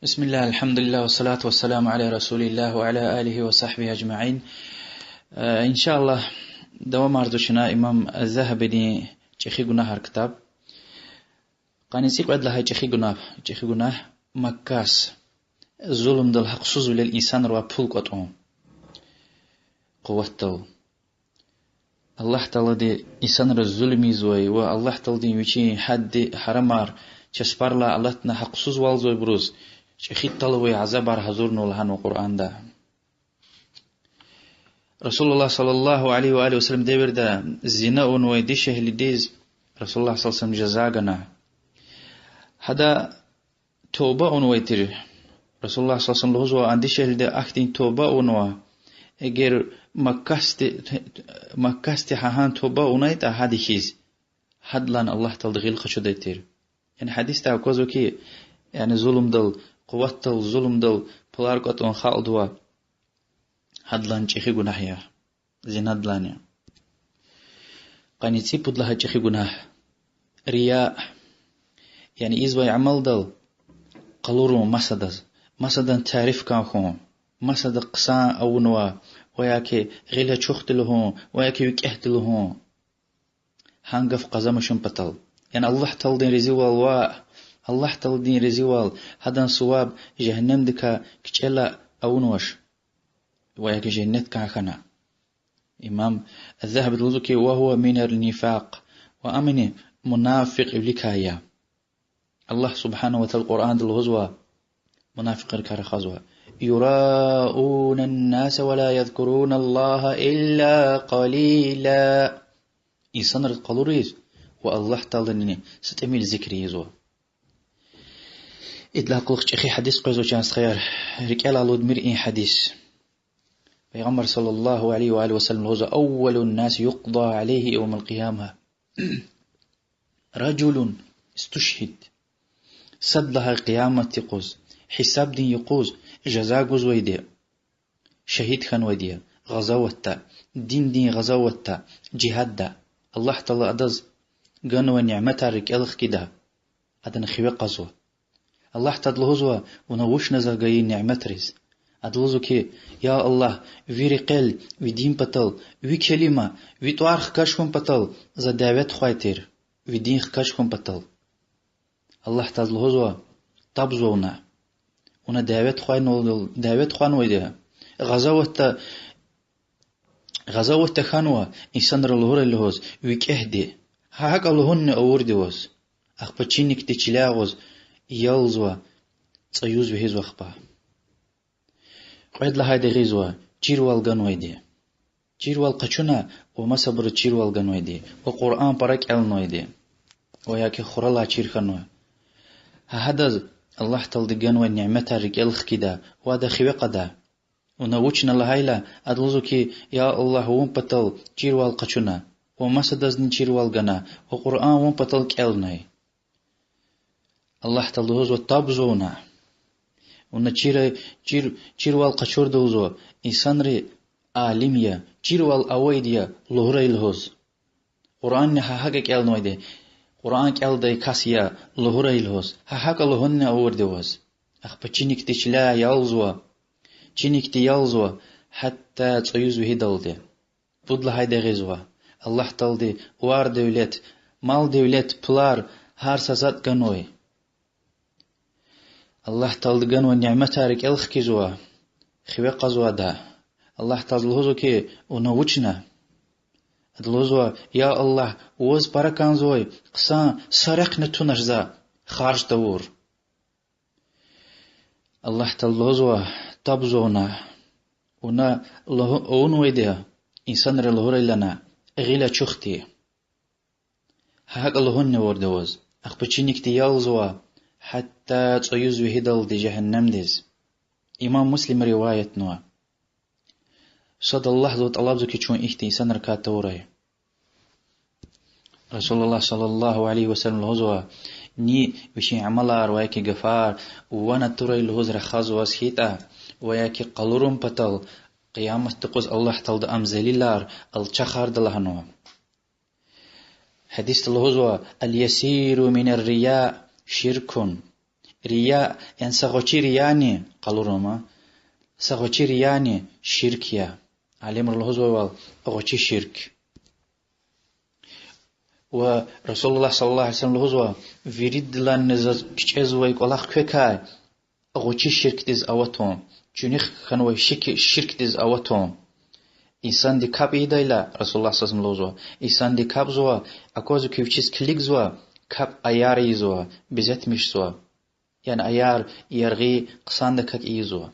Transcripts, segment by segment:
بسم الله الحمد لله والصلاة والسلام على رسول الله وعلى آله وصحبه أجمعين. إن شاء الله دوام أردوشنا إمام الذهبي تشخي جناه الكتاب قانيسيق عد لها تشخي جناه مكاس الظلم دل حق سوز للإنسان روا بول قطعون قوته الله تعالى دي إنسان الظلمي زوي والله تعالى دي وشي حد حرمار تشسبر لا الله تنا حق سوز والزوي بروز شيخ طلوي عذاب حضور نولهان القرآن ده رسول الله صلى الله عليه وآله وسلم دير ده زنا ونويدشه لديز رسول الله صلى الله عليه وسلم جزاقنا هذا توبة ونويتر رسول الله صلى الله عليه وسلم لهزوا عندشه لدي أكتين توبة ونوا اگر مكاست حهان توبة ونايت هذه شيز حد لان الله تلدغيل خشو ديتر يعني حديث تعكوزو كي يعني ظلم دل قوات الظلم دل بلارقات اون خالدوا هدلان چخي گناه يا زنا دلانيا قانيتي بدلها چخي گناه رياء يعني إزوي عمل دل قلورو مسدن تعريف كان خون مسد قسان او نوا وياكي غيلا چوخت لهون وياكي وكهت لهون هنگف قزمشون بطل يعني الله تلدين رزي والوا الله تلدين رزيوال هذا صواب جهنم دكا كتلا أونوش وياك جنت كاخنا إمام الذهب الوزكي وهو من النفاق وأمن منافق لكايا الله سبحانه وتعالى القرآن الغزوة منافق الكارخزوة يراؤون الناس ولا يذكرون الله إلا قليلا إنسان القلوريز والله تلدين ستميل ذكري يزوه إطلاق لقش أخي حديث قيزو جانس خير ركال على مرئي حديث پیغمبر صلى الله عليه وآله وسلم غزو أول الناس يقضى عليه يوم القيامة رجل استشهد صد لها قيامة قوز حساب دين يقوز جزاء قوز ويدي شهيد خان ويدي غزوة دين غزوة جهاد دا الله تعالى أدز قانوا نعمتا ركالخ كده أدن خوي قزوة الله تدلوزوا ونوش نزغي نعمت رز أدلوزو كي يا الله في رقل في دين بطل في كلمة في توارخ كاشكم بطل زا دعوت خوايتر في دين كاشكم بطل الله تدلوزوا تبزونا ونا دعوت خوان ويدها غزوة خانوا إنسان رلوهر اللهوز في كهدي هاك اللهن أوردوز أخبتشينك تشلاغوز يالزوا تصيوز بهزوا خبا قيد لهاي دي غيزوا جيروال غنويدي جيروال قچونا وما صبر جيروال غنويدي وقرآن برك النويدي وياكي خورلا جير خنوا هذا الله تلد غنوي نعمتا رجال خكدا وهذا خوقدا ونوچنا لهايلا ادلزوكي يا الله وم بطل جيروال قچونا وما صدزن جيروال غنا وقرآن وم بطل كالناي الله تلدوز وتابزونا ونچيروال قشور دوزو إنسان ري عالمية چيروال أويديا لهري الهوز قرآن حقا كيال نويدي قرآن كيال داي كاسيا لهري الهوز حقا لهن أور دوز أخبا چينيك تشلا يالزوا چينيك تيالزوا حتى تصيوز وهي دولدي بدل هايدا غيزوا الله تلدي وار دولت مال دولت بلار هار سازات غنوي الله تلدغن ونعمتها رك الخ كيزوا خوي قزوا دا الله تلدلوزو كي ونوچنا ادلوزوا يا الله وز بركان زوي قسان سرق نتونش ذا خارج دور الله تلدلوزوا تبزونا ونا اون ويدها انسان رلهور لنا غيلا چختي حق اللهن وردوز اخبچينيك تيالزوا حتى تصيوز وهدل دي جهنم ديز إمام مسلم رواية نوا صد الله ذو طلاب زكي چون إحتي إنسان ركات توراي رسول الله صلى الله عليه وسلم الهزوة ني وشي عملار وياكي غفار وانا توري الهز رخاز واسهيتا وياكي قلورم بطل قيامة تقوز الله تلد أمزليلار الچخار دلهنوا حديث الهزوة اليسير من الرياء شرك رياء يعني سغوشي رياني قالوا روما سغوشي رياني شركيا علم الله زوال غوشي شرك ورسول الله صلى الله عليه وسلم لهزوا فيريد لان نزاز كيشزوا يقول كوكاي غوشي شرك ديز اوتون جونيخ خنوي شرك ديز اوتون İnsan di kap idayla Resulullah sallallahu aleyhi ve sellem İnsan di kap zoa akozu küvçiz klik zoa kap ayar zoa bizetmiş zoa yani ayar yargı kısan da kak iyi zoa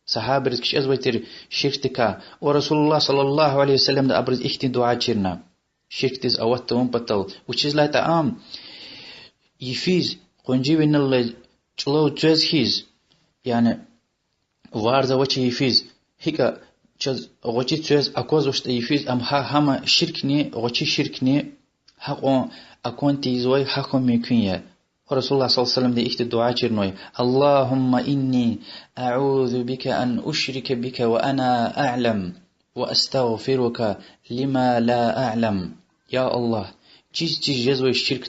sahaber kiş azbaytir şirktika o Resulullah sallallahu aleyhi ve sellem de abriz ihti dua çirna şirk diz avattum patal which is like ta'am yifiz qonji binalla çlo çöz hiz yani varza wachi yifiz hika چز غوچی چز اکوز وشت یفیز ام ها همه شرکنی غوچی شرکنی حقو اکونتی زوی حقو میکنیه ورسول الله صلى الله عليه وسلم دي اخت دعاء چرنوي اللهم إني أعوذ بك أن أشرك بك وأنا أعلم وأستغفرك لما لا أعلم يا الله چیز جزوی شرک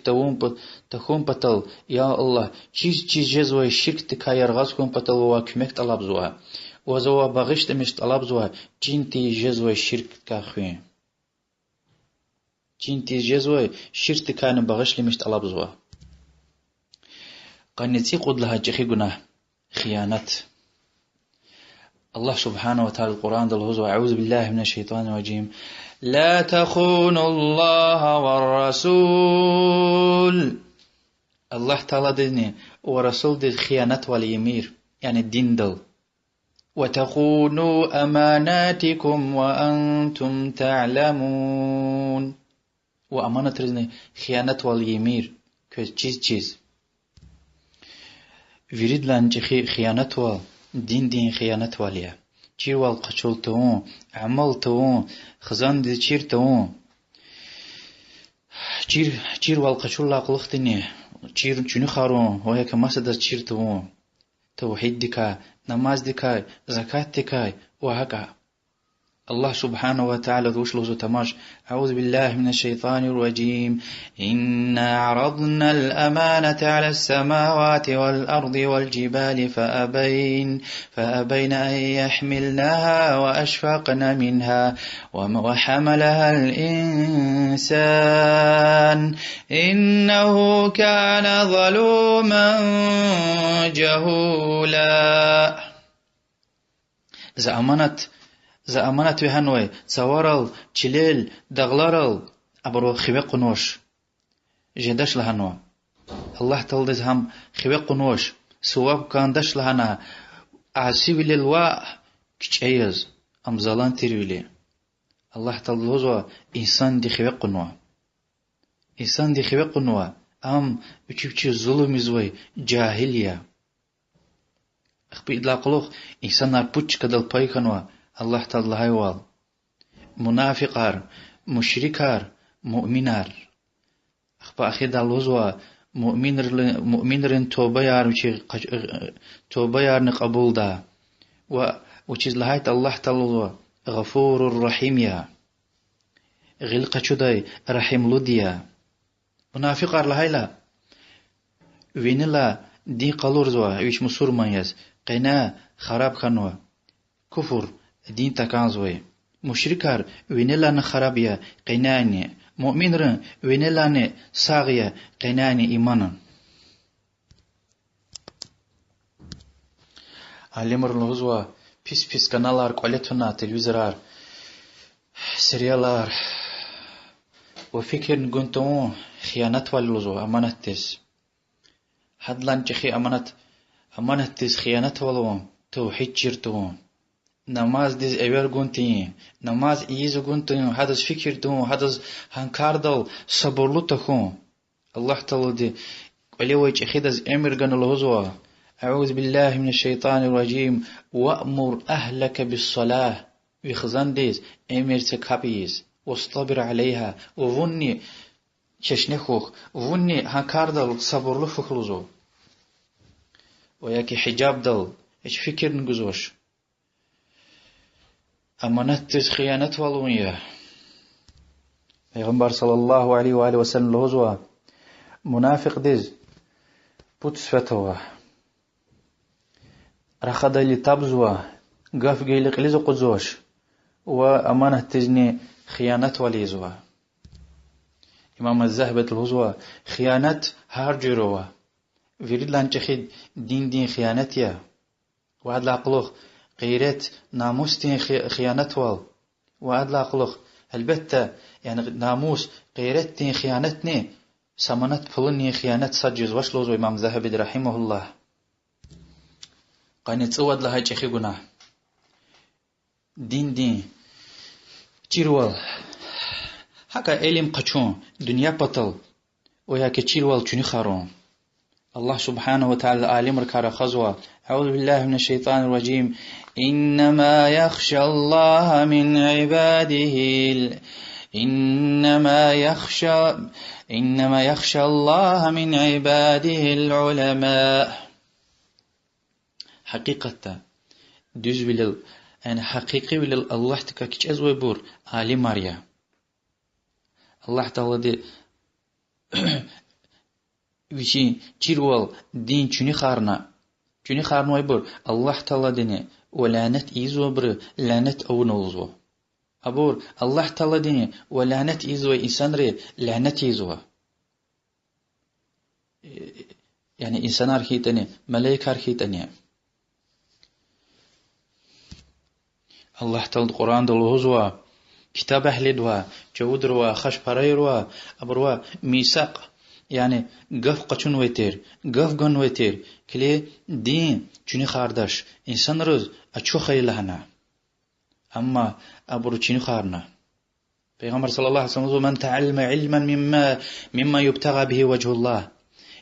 تخون پتل یا الله چیز جزوی شرک تکایر غاز کن پتل و کمک طلب زوا و زوا بغشت مش طلب زوا چینتی جزوی شرک کاخوی چینتی جزوی شرک کان بغش لمش طلب زوا قنتي قد لها جخي گناه خيانت الله سبحانه وتعالى القرآن دل هو أعوذ بالله من الشيطان الرجيم لا تخونوا الله والرسول الله تعالى دني ورسول دي خيانت واليمير يعني الدين دل وتخونوا أماناتكم وأنتم تعلمون وأمانة رزني خيانت واليمير كوز چيز ويريد لان خيانت وال دين خيانت واليا چير وال قچول تون عمل تون خزان دي چير تون چير وال قچول لاقلق دني چير چوني خارون وهي كماسة چير تون توحيد دكا نماز دكا زكاة دكا وهكا الله سبحانه وتعالى دوش لوزو تماش أعوذ بالله من الشيطان الرجيم إنا عرضنا الأمانة على السماوات والأرض والجبال فأبين أن يحملنها وأشفقن منها وحملها الإنسان إنه كان ظلوما جهولا za amanat ve hanway sawaral chilel daglaral abro khiwe qunosh jedash lahanwa Allah taldiz ham khiwe qunosh suwab kandash lahana asibil wa kichayaz am zalan tirwili Allah taldizo insan di khiwe qunwa am üçüçü zulüm izway jahiliya akhbi idlaqluq insanlar puch kadal paykanwa الله تعالى هايوال منافقار مشركار مؤمنار أخبا أخي دالوزوا مؤمنرن توبة يار نقبول دا وچيز لهايت الله تعالى غفور الرحيم يا غلقة شداي رحيم لديا منافقار لهايلا وينلا دي قلور زوا ويش مسور مانيز قينا خراب خانوا كفر دين تكانزوي مشركار وينلان خرابيا قيناني مؤمنر وينلان ساغيا قيناني إيمانا علمر الهزوة بيس kanallar قولتنا تلفزيونار سريالار وفكر قنتمو خيانات واللزو أمانات تيس حدلان جخي أمانات تيس خيانات والو توحيد جرتون نماز دیز ایور گونتی نماز ایزو گونتی هدز فکر دو هدز هنکار دل صبرلو تخون الله تعالى دي وليوج اخدز امر گن الهزوا اعوذ بالله من الشيطان الرجيم وامر اهلك بالصلاه وخزان ديز امر تكابيز واصطبر عليها وظني ششنخوخ وظني هنكار دل صبرلو فخلوزو وياكي حجاب دل ايش فكر نگزوش أمانات تز خيانت والوية پیغمبر صلى الله عليه وآله وسلم لهزوا منافق دز بوتس فتوه رخد اللي تبزوا قف قيل قليز قزوش وأمانة تجني خيانة وليزوا إمام الذهبي الهزوا خيانة هارجروا فيريد لانشخيد دين خيانتيا وعد العقلوخ قيرت ناموس خيانة وال وعد العقلوخ البتة يعني ناموس قيرت خيانتني سمنت فلني خيانة سجز وشلوز إمام الذهبي رحمه الله قاني تصود لها جخي قناه دين تيروال هكا علم قچون دنيا بطل ويا كتيروال چوني خارون الله سبحانه وتعالى عالم ركار خزوة أعوذ بالله من الشيطان الرجيم إنما يخشى الله من عباده إنما يخشى الله من عباده العلماء حقيقة دوز بلل يعني حقيقي بلل الله تكاكيش أزوي بور عالم ماريا الله تعالى دي وشي تيروال دين چوني خارنا يبور الله تعالى ديني ولانت إيزو بر لانت أو نوزو أبور الله تعالى ديني ولانت إيزو إنسان ري لانت إيزو يعني إنسان أرخيتني ملايك أرخيتني الله تعالى القرآن دلوزوا كتاب أهل دوا جود روا خش براي روا أبروا ميثاق يعني قف قچون ويتر قف قن ويتر كلي دين چوني خاردش إنسان روز أچو خيلهنا أما أبرو چوني خارنا پیغمبر صلى الله عليه وسلم من تعلم علما مما يبتغى به وجه الله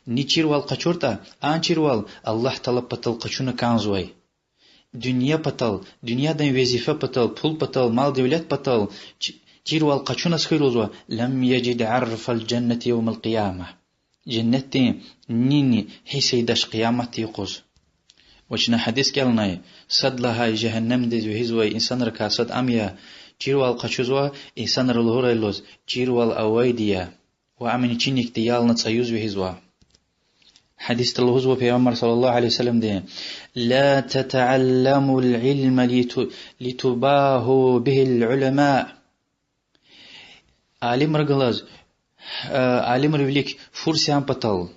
نيچير وال قچورتا آنچير وال الله طلب بطل قچون كانزوي دنيا بطل دنيا دن وظيفة بطل پول بطل مال دولت بطل تير والقشون سخيلوزوا لم يجد عرف الجنة يوم القيامة جنتي نيني هي سيدش قيامة يقوز وشنا حديث قالنا صد لها جهنم دي وهزوا إنسان ركا صد أميا تير والقشوزوا إنسان رلهور اللوز تير والأويديا وعمني تشينيك ديال نتصيوز وهزوا حديث الهزوة في عمر صلى الله عليه وسلم دي لا تتعلموا العلم لتباهوا به العلماء عالم رجلاز عالم روليك فرسي أم بطل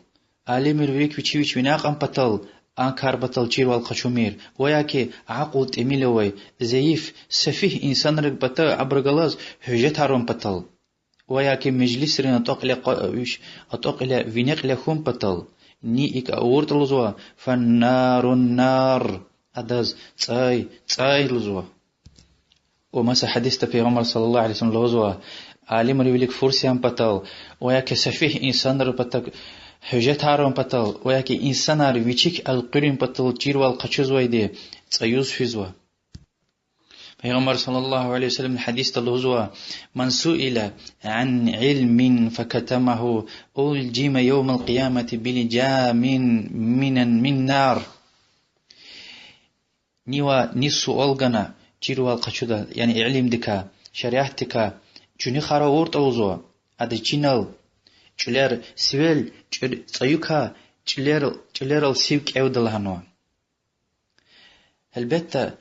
عالم روليك ويش وناق أم بطل أنكار بطل تير والقشومير وياكي عقل تميلوي زيف سفيه إنسان رج بطل عبرجلاز هجت هارون بطل وياكي مجلس رين أطاق إلى فينيق لخون بطل ني إك أورت لزوا النار أداز تاي لزوا ومسا حديث في عمر صلى الله عليه وسلم لزوا عالم ريوليك فرسيان بطل وياك سفيه إنسان ربطك حجت هارون بطل وياك إنسان ريويشيك القرين بطل تير والقشوز ويدي تسيوز فيزوا پیغمبر صلى الله عليه وسلم الحديث اللهزوا من سئل عن علم فكتمه ألجم يوم القيامة بلجام من نار ني سؤال غنا تيرو القشودا يعني علم دكا شريعتك چوني خارا ورت اوزوا ادي چينال چلر سويل صيوكا چلر سيوك اودلهانو البته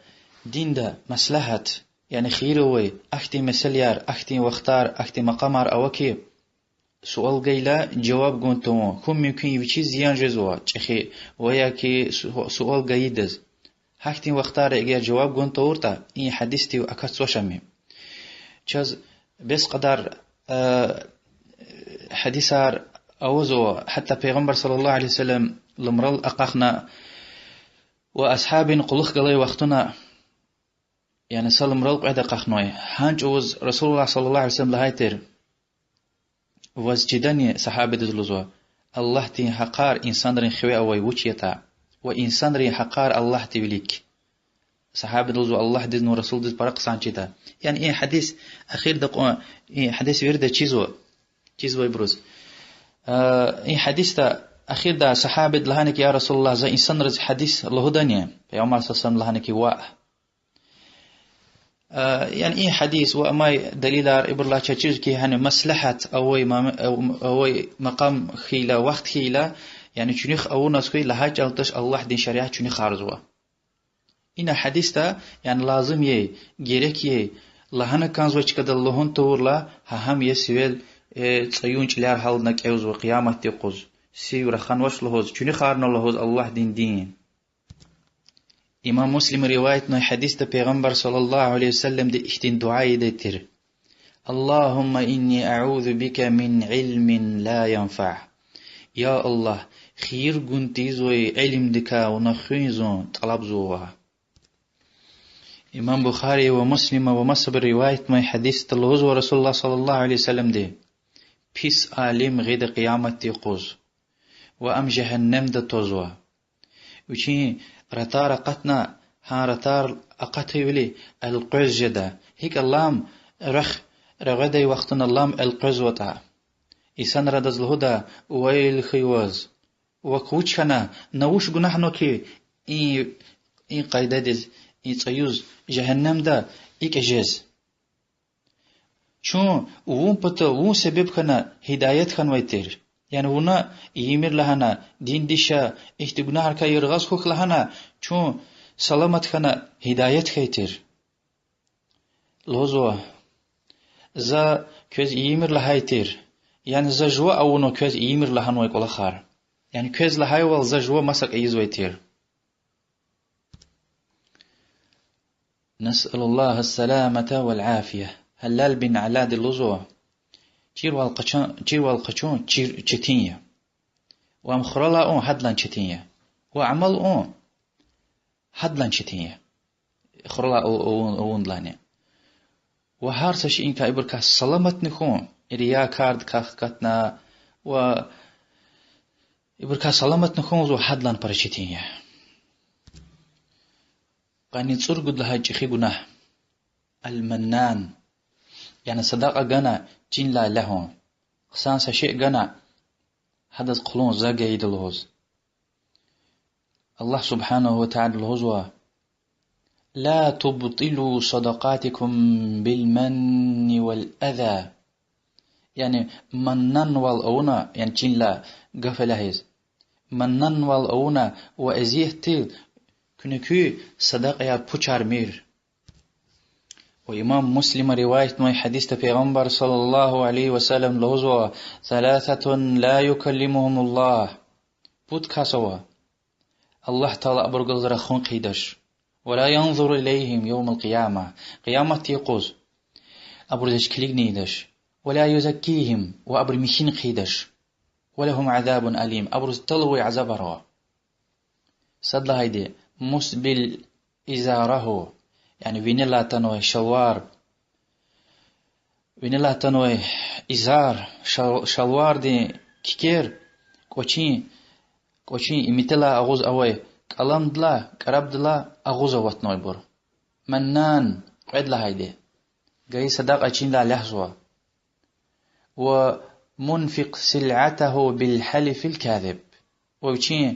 دين دا مصلحة يعني خيروي أختي مسليار أختي واختار أختي مقامار أوكي سؤال قيلا جواب قنتمو كم ممكن يوشي زيان جزوا چخي وياكي سؤال قيدز أختي واختار اگر جواب قنتورتا إن حديثتي وأكاد سوشمي چاز بس قدر حديثار أوزو حتى پیغمبر صلى الله عليه وسلم لمرل أقاخنا وأصحاب قلخ قلي وقتنا يعني سلم رلق عدا قخنوي هانج اوز رسول الله صلى الله عليه وسلم لهايتر وز جدني صحابة دزلوزوا الله تين حقار إنسان رين خوي أوي وچيتا وإنسان رين حقار الله تبليك صحابة دزلوزوا الله دزنو رسول دز برق سانچيتا يعني إيه حديث أخير دقوا إيه حديث ويرد چيزو يبروز إيه حديث دا أخير دا صحابة لهانك يا رسول الله زي إنسان رز حديث لهدانيا في عمر صلى الله عليه وسلم لهانك واء يعني إيه حديث وما دليل إبر الله تشجيز كي هن مصلحة أوي مقام خيلا وقت خيلا يعني شنيخ أو ناس خيلا هاج ألتش الله دين شريعة شنيخ عرضوا إن حديثة يعني لازم جيرك لهنا كان زوج كده اللهون تورلا هم يسويل تصيون جلار حال نكعوز وقيامة تقوز سيورا خان وش لهوز شنو خارنا لهوز الله دين إمام مسلم رواية نوع حديث پیغمبر صلى الله عليه وسلم دي اختين دعاء دي تر اللهم إني أعوذ بك من علم لا ينفع يا الله خير قنتي زوي علم دكا ونخين زون طلب زوها إمام بخاري ومسلم ومصبر رواية نوع حديث تلوز ورسول الله صلى الله عليه وسلم دي بيس عالم غيد قيامة تيقوز وأم جهنم دا توزوا وشي رتار قتنا ها رتار أقتي ولي القز جدا هيك اللام رغدي وقتنا اللام القز وطا إسان ردز الهدى ويل خيوز وكوشنا نوش قناح نوكي إي قايدة ديز إي تيوز جهنم دا إيك أجاز شو وون بطا وون سبب خنا هدايت خان ويتر يعني هنا يمر لهنا دين ديشا احتقنا هركا يرغز خوخ لهنا شو سلامت خنا هدايت خيتر لوزوا زا كوز يمر لهايتر يعني زا جوا أونو كوز يمر لهن ويقول خار يعني كوز لهاي وال زا جوا مسك أيز ويتر نسأل الله السلامة والعافية هلال بن علاد اللوزوا تير والقشون تير تشتينيا وامخرلا اون حدلان تشتينيا وعمل اون حدلان تشتينيا خرلا اون لانيا وهارسش إنك إبركا سلامت نخون إريا كارد كاتنا و إبركا سلامت نخون زو حدلان برشتينيا قاني تصور قد لها جخي قناه المنان يعني صداقة جنا جين لا لهون خسان شيء جنا هذا قلون زاجيد الهوز الله سبحانه وتعالى الهوزوا لا تبطلوا صدقاتكم بالمن والأذى يعني منن والأونا يعني جين لا قفلهيز منن والأونا وأزيه تيل كنكو صداقة يا بوشار مير وإمام مسلم رواية نوع حديث پیغمبر صلى الله عليه وسلم لوزوا ثلاثة لا يكلمهم الله بود كاسوا الله تعالى أبرقل زرخون قيدش ولا ينظر إليهم يوم القيامة قيامة يقوز أبرزش كليق نيدش ولا يزكيهم وأبر مشين قيدش ولهم عذاب أليم أبرز تلوي عذابه صد هيدي مسبل إزاره يعني فينيلا تنوي شلوار فينيلا تنوي إزار شلوار دي كيكير كوچين إمتلا أغوز أوي كلام دلا كرب دلا أغوز واتنوي بور منان قد لهايدي جاي صدق أچين لا لحظوا ومنفق سلعته بالحلف الكاذب وچين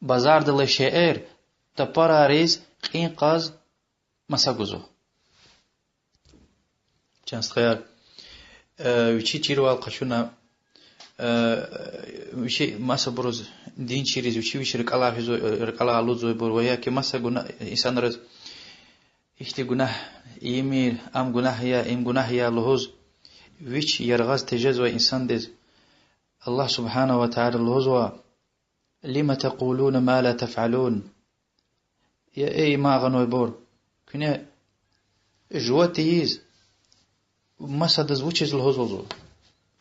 بازار دل شعر تبارا ريز قين قاز مساقوزو جانست خيار وشي تيرو القشونا وشي مسا بروز دين شيريز وشي ركالا لوزو برويا كي مساقونا إنسان رز إحتي قناه إيمير أم قناه يا إم قناه يا لهوز وش يرغز تجاز وإنسان ديز الله سبحانه وتعالى لهوز لما تقولون ما لا تفعلون يا أي ما غنوي بور كنا جواتيز ما صدز وجهز الهزوزو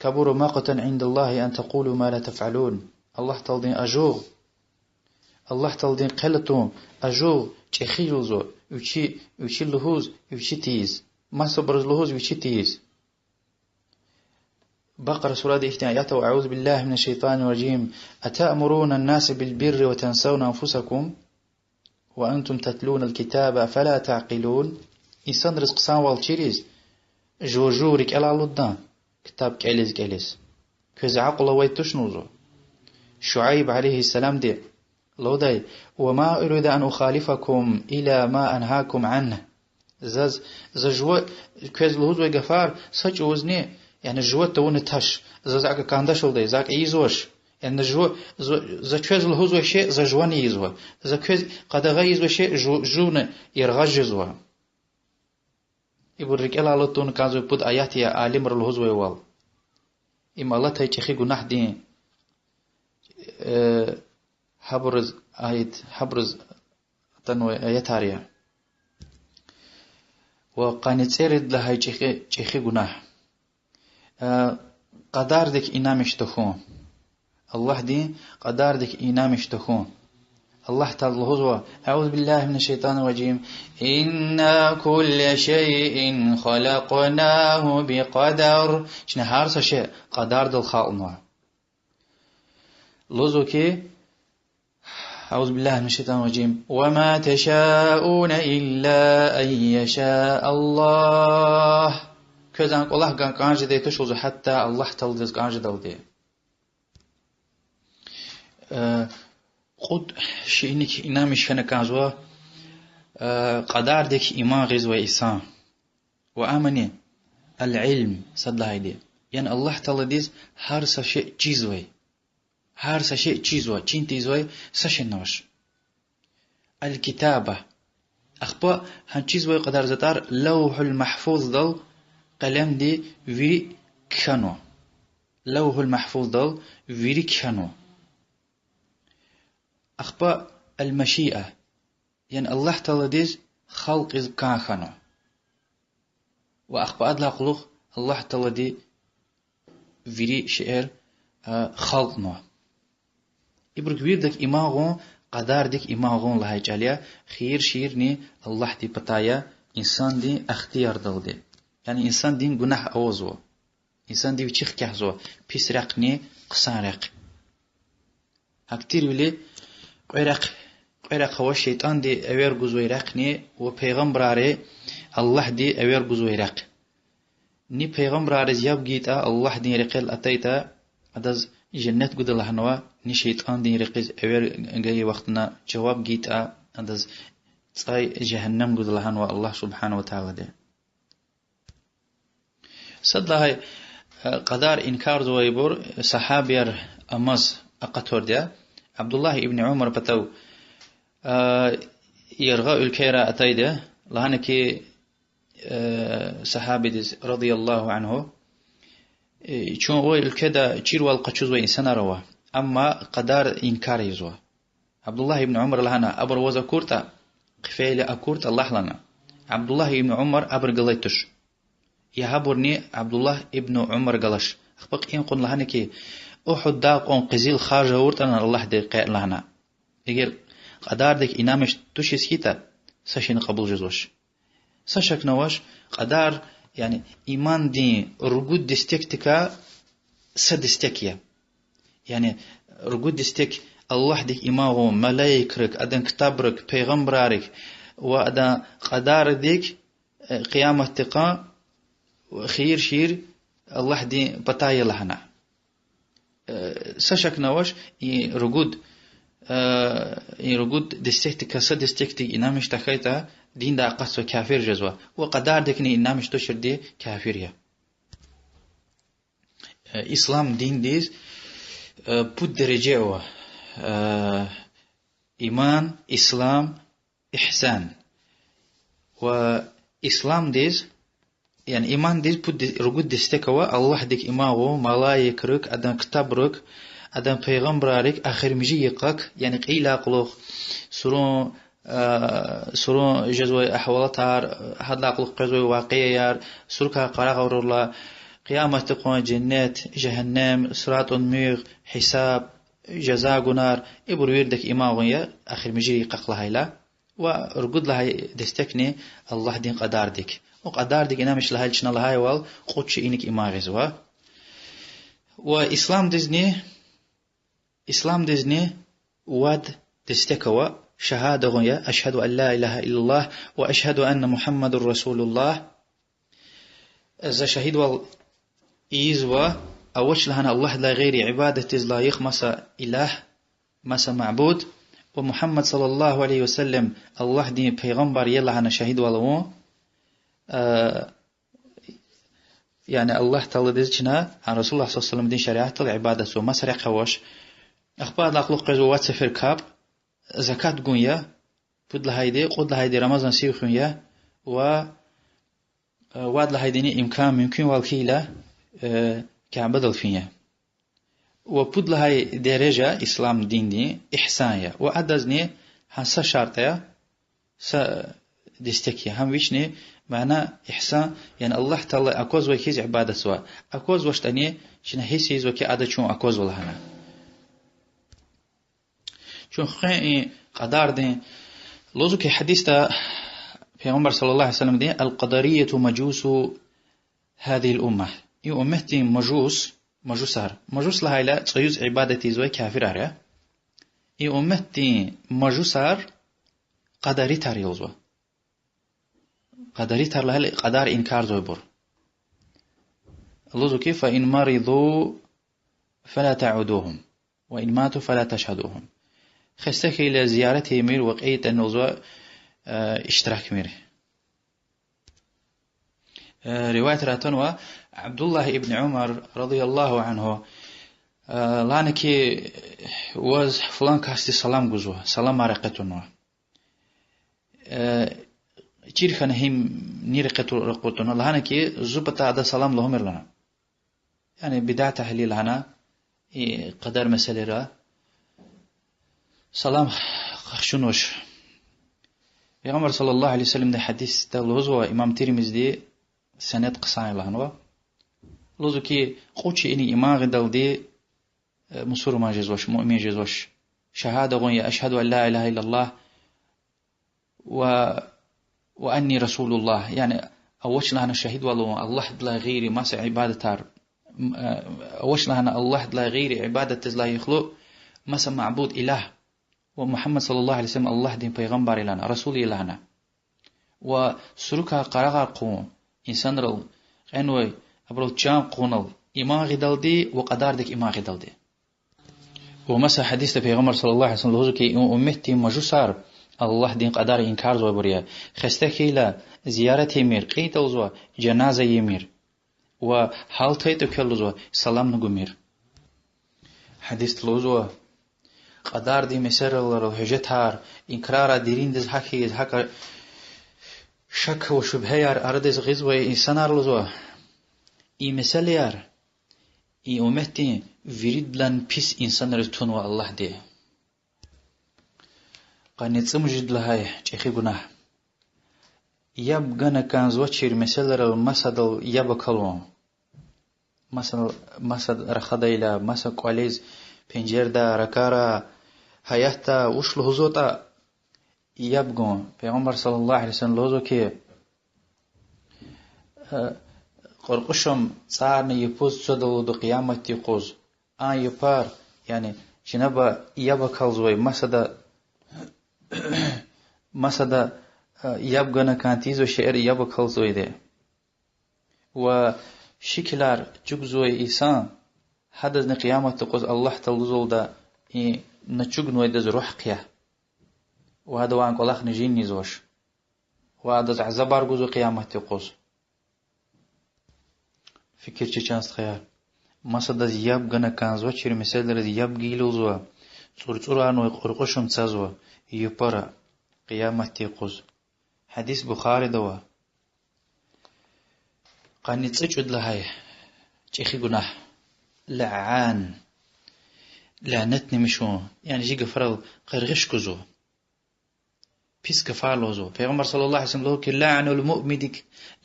كبر مقتا عند الله أن تقولوا ما لا تفعلون الله تلدين أجوغ الله تلدين قلتهم أجوغ تخيلزو وشي لهوز وشي تيز ما صبرز لهوز وشي تيز بقرة سورة إحتياجات وأعوذ بالله من الشيطان الرجيم أتأمرون الناس بالبر وتنسون أنفسكم وأنتم تتلون الكتاب فلا تعقلون إنسان رزق سان والشيريز جورجورك ألا لدان كتاب كاليز كز عقل ويتشنوزو شعيب عليه السلام دي لو داي وما أريد أن أخالفكم إلى ما أنهاكم عنه زاز جوا كز لهوز ويقفار سج وزني يعني جوا تون تش زاك كاندش ولدي زاك إيزوش يعني za köz lhuzwa she za jwani izwa za köz qadaga izwa she juna irghajzwa ibur rikel alatun kazo put ayati ya alim lhuzwa wal im Allah tay chi gunah din habrz ayat habrz tanwa ayatariya wa qanitserid lahay chi gunah qadar dik inamish tukhun الله دي قدار ديك إنامش تكون الله تعالى هو أعوذ بالله من الشيطان الرجيم إنا كل شيء خلقناه بقدر شنو هارس شيء قدر دل خالنا لوزوكي أعوذ بالله من الشيطان الرجيم وما تشاءون إلا أن يشاء الله كذا الله كان جدي تشوز حتى الله تعالى كان جدي قد شينك إنامش كان كازوا قدر ديك إيمان غزوة إيسان وآمني العلم صد هيدي يعني الله تعالى ديز هر شيء چیزوي هر شيء چیزوا چين تيزوي سشن نوش الكتابة أخبا هن چیزوي قدر زتار لوح المحفوظ دل قلم دي في كانو لوح المحفوظ دل في كانو أخبا المشيئة يعني الله تعالى ديز خلق إذ كان خانو وأخبا أدلا قلوخ الله تعالى دي فيري شعر خلقنا إبرك بيردك إماغون قدار ديك إماغون لهاي جاليا خير شيرني الله دي بطايا إنسان دي اختيار دل دي يعني إنسان دي گناه أوزو إنسان دي وچيخ كحزو بيس رقني قصان رق هكتير ولي قيرق هو الشيطان دي أوير گزوي رقني و پیغمبراري الله دي أوير گزوي رق ني پیغمبراري زياب گيتا الله دي رقل أتيتا أدز جنت قد الله نوا ني شيطان دي رقز أوير جاي وقتنا جواب گيتا أدز صاي جهنم قد الله نوا الله سبحانه وتعالى دي صد لهاي قدار إنكار زويبور صحابير أمز أقطور دي عبد الله ابن عمر بتو يرغى الكيرا أتايده لهنكي صحابي رضي الله عنه چون هو الكدا چير والقچوز وإنسان روا أما قدار إنكار يزوا عبد الله ابن عمر لهنا أبر وزا كورتا قفيل أكورت الله لنا عبد الله ابن عمر أبر قليتش يهبرني عبد الله ابن عمر قلش أخبق إن قل لهنكي أحد داقون قزيل خارجة ورتنا الله دي قائل لهنا إغير قدار ديك إنامش توشي سكيتا ساشين قبول جزوش ساشك نواش قدار يعني إيمان دي رجود دستكتكا سدستكيا يعني رجود دستك الله ديك إمامه ملايكرك أدن كتابرك پیغمبرارك وأدن قدار ديك قيامة تقا خير شير الله دي بطايا لهنا ساشك نواش رجود دستكتكا سدستكتك إنامش تخيتا دين دا قصة كافر جزوة وقدار دكني إنامش تشر دي كافرية إسلام دين ديز بود درجة هو إيمان إسلام إحسان وإسلام ديز يعني إيمان ديز بود رجود دستكوا الله ديك إمامه ملايكرك أدن كتابرك أدن پیغمبرارك آخر مجي يقاك يعني قيلا قلوخ سرون جزوي أحوالتها هذا قلق جزوي واقعي سركها قراء غور الله قيامة تقوى جنات جهنم صراط ميغ حساب جزاء نار إبر ويردك إماغية آخر مجي يقاق لها لا ورقود لها دستكني الله دين قدار ديك وقدار ديك إنامش لها لشنا لها وال قدش إنك إماغزوا وإسلام دزني واد دستكوا شهادة غنية أشهد أن لا إله إلا الله وأشهد أن محمد رسول الله إذا شهيد والإيزوا أوش لهنا الله لا غير عبادة لا يخمس إله مس معبود ومحمد صلى الله عليه وسلم الله دين پیغمبر يلا هنا شهيد والو يعني الله تعالى ديزنا عن رسول الله صلى الله عليه وسلم دين شريعة العبادة وما سرق وش أخبار لأخلق قزوات سفر كاب زكاة قنيا بود لهايدي قد لهايدي رمضان سيوخنيا واد لهايديني إمكان ممكن والكيلة كعبدل فيها وبود لهاي درجة إسلام دين دي إحسانية وأدزني هنسا شرطية دستكي هم ويشني معنى إحسان يعني الله تعالى أكوز وكيز عبادة سوا أكوز وشتاني شنه هيسيز وكي عادة شون أكوز والهنا شون خيئي قدار دين لوزو كي حديثة في عمر صلى الله عليه وسلم دين القدرية مجوس هذه الأمة أمتي مجوس لها لا تسيوز عبادتي زوي كافر أريا أمتي مجوسار قدري تار يوزوا قدري تار لها قدار إنكار زوي بور لوزو كيف فإن مرضوا فلا تعودوهم وإن ماتوا فلا تشهدوهم خستك إلى زيارته مير وقيت النوزوا اشتراك مير رواية راتنوا عبد الله ابن عمر رضي الله عنه لانكي وز فلان كاستي سلام جزوه سلام رقتنوا تيرخن هم نيرقتو رقتنوا لانكي زبطة هذا سلام لهم لنا يعني بداية تحليل هنا قدر مسألة سلام خشنوش يا عمر صلى الله عليه وسلم ده حديث تلوزوا إمام ترمذي سند قصان لهنوا لوزو كي قوتشي إني إمام غدال دي مسور ما جزوش مؤمن جزوش شهادة غنية أشهد أن لا إله إلا الله وأني رسول الله يعني أوش لهنا شهيد والله الله لا غيري ما عبادة تار أوش لهنا الله لا غيري عبادة لا يخلق ما معبود إله ومحمد صلى الله عليه وسلم الله دين پیغمبر لنا رسول لنا وسركا قرغر قوم إنسان رل أنوي أبرو تشام قونل إيمان غدال دي وقدار ديك إيمان غدال دي ومسا حديث پیغمبر صلى الله عليه وسلم لهوزو كي أمتي مجوسار الله دين قدار إنكار زوي بريا خستكي لا زيارة يمير قيتل زوا جنازة يمير وحال تيتو كل زوا سلام نغمير حديث لوزوا قدار دي مسر الله هجتار إنكرار ديرين دز حكي حكا شك وشبهه يار أردز غزوة إنسان أرلزوا إي مسألة يار إي أمتي فريد لان بيس إنسان رتون والله دي قانيت مجد لهاي جيخي گناه يبغانا كان زوچير مسألة المسادل يبكلون مساد رخدايلا مسا قوليز پنجر دا ركارا حياتا وش لهزوتا يبغون پیغمبر صلى الله عليه وسلم لوزو كي قرقشم صارني يپوز صدو دو قيامت يقوز آن يپار يعني جنبا يبكل زوي مسدا يبغانا كانتيزو شعر يبكل زوي ده وشكلار جوزوي إنسان حدث قيامت تقوز الله تلزول دا نچوغ نوي دز روح قيا وهذا وان قلاخ نجين نيزوش وهذا عزبار جوزو قيامت تقوز فكر چانست خيال مسدا زياب غنا كانزو چير مثال زياب گيلوزو صورانو قرقشم تزو يپرا قيامت تقوز حديث بخاري دوا قاني تسجد لهاي چيخي گناه لعان لعنتني مشو يعني جي قفرل قرغش كزو بيس كفالوزو پیغمبر صلى الله عليه وسلم لك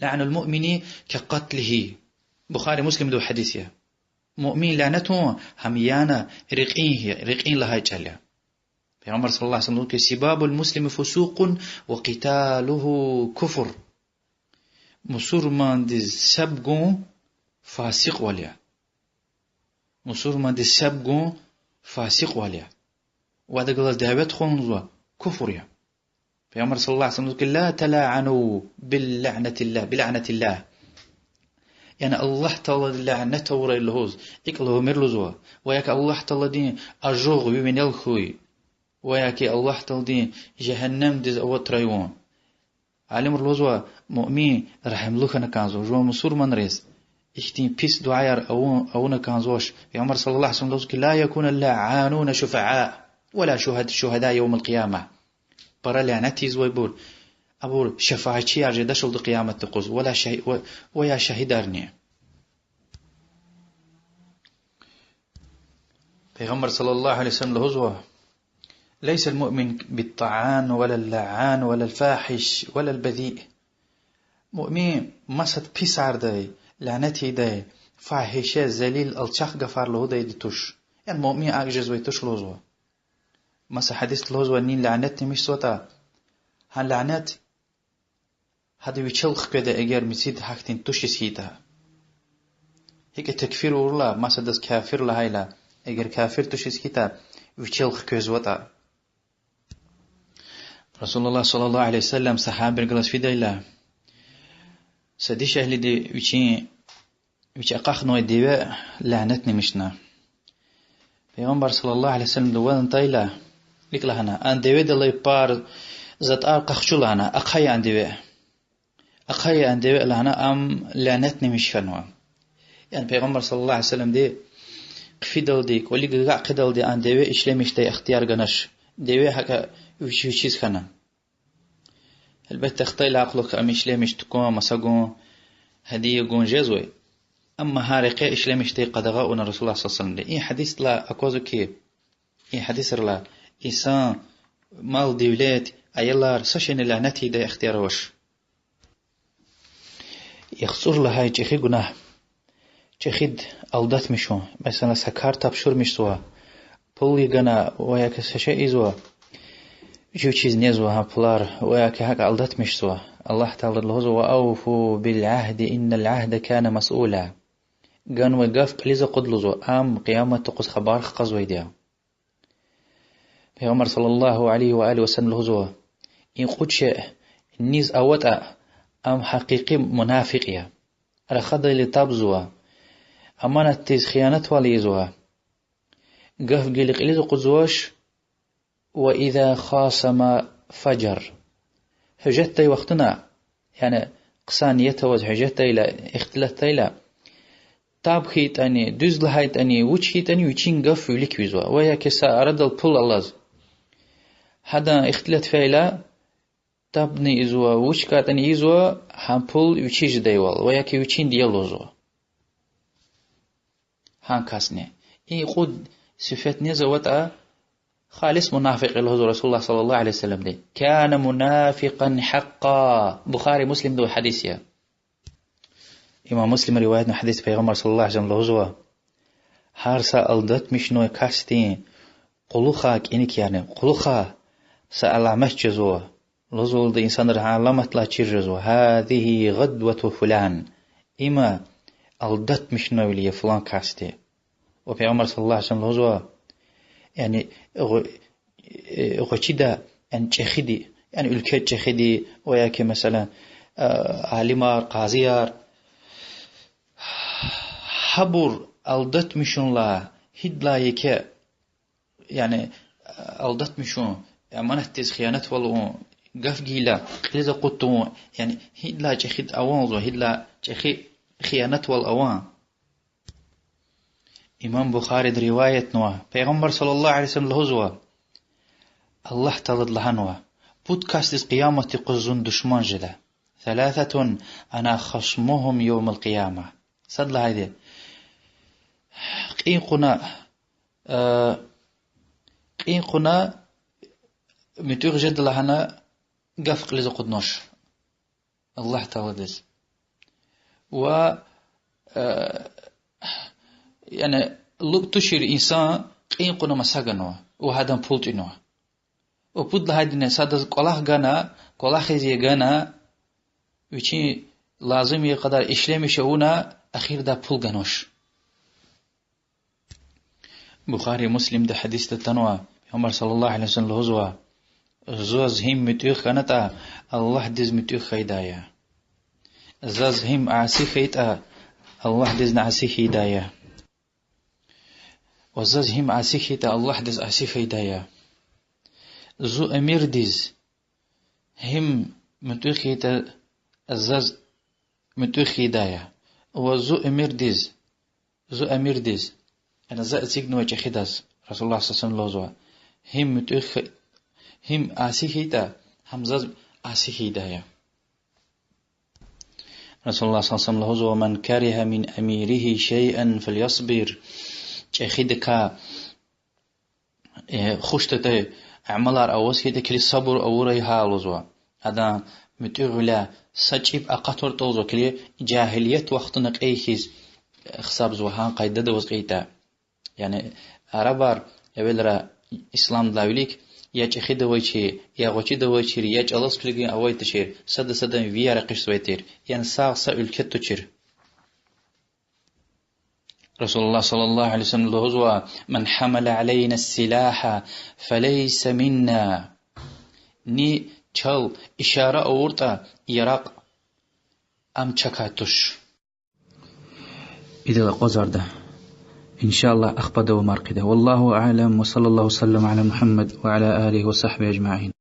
لعن المؤمن كقتله بخاري مسلم دو حديثيا مؤمن لعنته هميانا رقين لها يجاليا پیغمبر صلى الله عليه وسلم لك سباب المسلم فسوق وقتاله كفر مسلمان دي سبقون فاسق وليا مسلمان دي سبقون فاسق وليا وهذا قال دعوت خونزوا كفر يا پیغمبر صلى الله عليه وسلم قال لا تلاعنوا بلعنة الله يعني الله تعالى لعنته ورا الهوز اكله مرلزوا وياك الله تعالى دين اجوغ من الخوي وياك الله تعالى دين جهنم دز او تريون عالم الوزوا مؤمن رحم لك كانزو جو مسور من ريس اشتين بيس دعاير أونا كان زوش في عمر صلى الله عليه وسلم لا يكون اللعانون شفعاء ولا شهداء يوم القيامة برا لعنتي زويبور أبور شفاعتي أرجع دشل قيامة تقوز ويا شهيدارني في عمر صلى الله عليه وسلم لهزوه ليس المؤمن بالطعان ولا اللعان ولا الفاحش ولا البذيء مؤمن مسد بيسار داي لعنتي داي فاحشة زليل الشخ غفار له داي توش يعني مؤمن أجز ويتوش لوزوا مسا حديث لوزوا نين لعنتي مش صوتا هن لعنت هذا ويشلخ كده اگر مسيد حقتين توش سيتا هيك تكفير ورلا مسا دس كافر لهايلا اگر كافر توش سيتا ويشلخ كوزوتا رسول الله صلى الله عليه وسلم صحابة قلت في ديلا سديش أهل دي ويشي أقاخنو الدواء لعنتني مشنا پیغمبر صلى الله عليه وسلم دوان طيلا لك لهنا أن دواء دلي بار زد قخشو لهنا أقايا أن دواء لهنا أم لعنتني مشفنوا يعني پیغمبر صلى الله عليه وسلم دي قفي دل ديك ولي قاع قدل دي أن دواء إشلامش دي اختيار غنش دواء هكا وشيز خنا البته اختيل عقلك أم إشلامش تكون مساقون هدية قون جزوي أما هارقة إشلامش تي قدغاؤنا رسول الله صلى الله عليه وسلم إيه حديث لا أكوزو كي إيه حديث لا إنسان مال دولات أيلار سشن لعنتي دا اختياروش يخصور لهاي جيخي قناه جيخيد ألدات مشو مثلا سكار تبشور مشتوا بولي قنا وياك سشي إزوا جو چیز نزوا ها بلار وياك هاك ألدات مشتوا الله تعالى الهزو وأوفوا بالعهد إن العهد كان مسؤولا قان وقف قليزة قدلزو أم قيامة تقص خبار قزوي ديا في عمر صلى الله عليه وآله وسلم الهزو إن قدش النيز أوتا أم حقيقي منافقيا رخض اللي تابزوا أمانة تيز خيانة وليزوا قف قلق قليزة قدزوش وإذا خاصم فجر حجتي وقتنا يعني قسان يتوز حجتي لا اختلفتي لا تاب خيت أني دوز لهايت أني وش خيت أني وشين قف ولك ويزوا ويا كسا أرد البول الله هذا اختلت فيلا تابني إزوا وش كات أني إزوا هم بول وشيج ديوال ويا كي وشين ديالوزوا هان كاسني إيه قد صفات نزوات خالص منافق الهزو رسول الله صلى الله عليه وسلم دي كان منافقا حقا بخاري مسلم دو حديثيا إمام مسلم رواية حديث پیغمبر صلى الله عليه وسلم الهزو هارسا ألدت مشنو كاستين قلوخاك إنك يعني قلوخا سألعمش جزو الهزو دي إنسان رعالمت لا تشير جزو هذه غدوة فلان إما ألدت مشنو لي فلان كاستي وپیغمبر صلى الله عليه وسلم الهزو يعني غشيدا أن تخدي يعني الكت تخدي وياك مثلا عالمار قاضيار حبر ألدت مشون لا هيد لا يك يعني ألدت مشون أمانة تز خيانة والله قف جيلا لذا قلتوا يعني هيد لا تخد أوان وهيد لا تخي خيانة والأوان إمام بخاري رواية نوا پیغمبر صلى الله عليه وسلم الهزوة الله تلد لهنوا بودكاست قيامة قزون دشمان جدا ثلاثة أنا خصمهم يوم القيامة صد لهذه قين قنا متوغ جد لهنا قفق لذا قدنوش الله تلدز و يعني لو تشير إنسان قين قنا مساقنوا وهذا بولتنوا وبود لهذه سادة قلاه غانا قلاه خزي غانا وشي لازم يقدر إشلام شونا أخير دا بول غانوش بخاري مسلم ده حديث التنوى عمر صلى الله عليه وسلم الهزوة زوز هم متوخ كانتا الله دز متوخ خيدايا زوز هم عاسي خيتا الله دز نعسي خيدايا وزوز هم عاسي خيتا الله دز عاسي خيدايا زو أمير دز هم متوخ خيتا الزوز متوخ خيدايا وزو أمير ديز زو أمير ديز أنا زأتيك نوجه خداس رسول الله صلى الله عليه وسلم هم متأخ هم آسيهيدا همزة آسيهيدا يا رسول الله صلى الله عليه وسلم ومن كره من أميره شيئا فليصبر خدك خشتته عملار أوس كده كل صبر أوري حالوزوا هذا متغلا سجيب أقطر توزو كلي جاهلية وقتنك أي خيز خساب زوهان قيدة دوز قيتا يعني عربار يبلر إسلام داوليك ياج خيد ويشي يا غوشي دويشير ياج الله سكلي أوي تشير سد فيا رقش سويتير يعني سا الكتو تشير رسول الله صلى الله عليه وسلم لهزوا من حمل علينا السلاح فليس منا ني چل إشارة أورتا يراق أم چكاتوش إذا قزر ده إن شاء الله أخبده ومرقده والله أعلم وصلى الله وسلم على محمد وعلى آله وصحبه أجمعين.